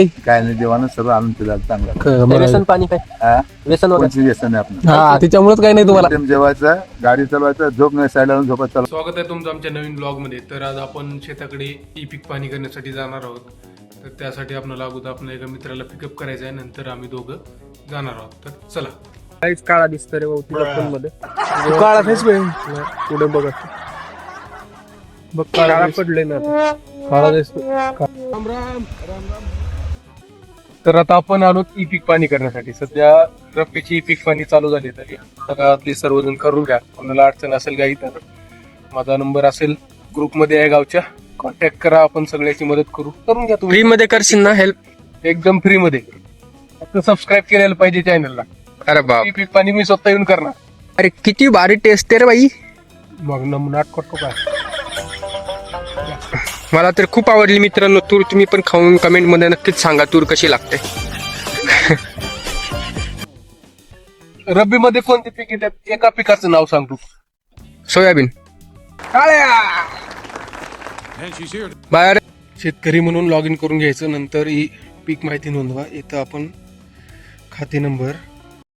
काय नाही, देवानं सर्व आणून दिलं चांगलं. काय व्यसन पाणी काय हा? व्यसन वगैरे कोणती व्यसन नाही आपलं. हा त्याच्यामुळेच काही नाही तुम्हाला. एकदम जेवायचं, गाडी चालवायचं, झोप नाही, साईडला लावून झोपत चालू. स्वागत आहे तुमचं आमच्या नवीन ब्लॉग मध्ये. तर आज आपण शेताकडे ई पीक पाणी करण्यासाठी जाणार आहोत. तर त्यासाठी आपल्याला अगोदर आपल्या एका मित्राला पिकअप करायचं आहे, नंतर आम्ही दोघं जाणार आहोत. तर चला. काहीच काळा दिसतं रे भाऊ तुझ्या फोन मध्ये. काळा फेस पुढे बघत बघ काळा पडले ना आता. काळा दिसतो. तर आता आपण आलो ई पीक पाणी करण्यासाठी. सध्या रब्बीची ई पीक पाणी चालू झाली, तरी गावातली सर्वजण करून घ्या. कोणाला अडचण असेल काही तर माझा नंबर असेल ग्रुपमध्ये आहे गावच्या, कॉन्टॅक्ट करा. आपण सगळ्याची मदत करून घ्या. तुम्ही फ्री मध्ये करशील ना हेल्प? एकदम फ्री मध्ये. फक्त सबस्क्राईब केलेलं पाहिजे चॅनलला. अरे बाप, ई पीक पाणी मी स्वतः येऊन करणार. अरे किती भारी टेस्ट आहे रे बाई. मग नमुना करतो काय. मला तर खूप आवडली मित्रांनो तूर. तुम्ही पण खाऊन कमेंट मध्ये नक्कीच सांगा तूर कशी लागते. रब्बी मध्ये कोणते पीक येतात? एका पिकाचं नाव सांग तू. सोयाबीन. बाहेर शेतकरी म्हणून लॉग इन करून घ्यायचं. नंतर ही पीक माहिती नोंदवा. इथं आपण खाते नंबर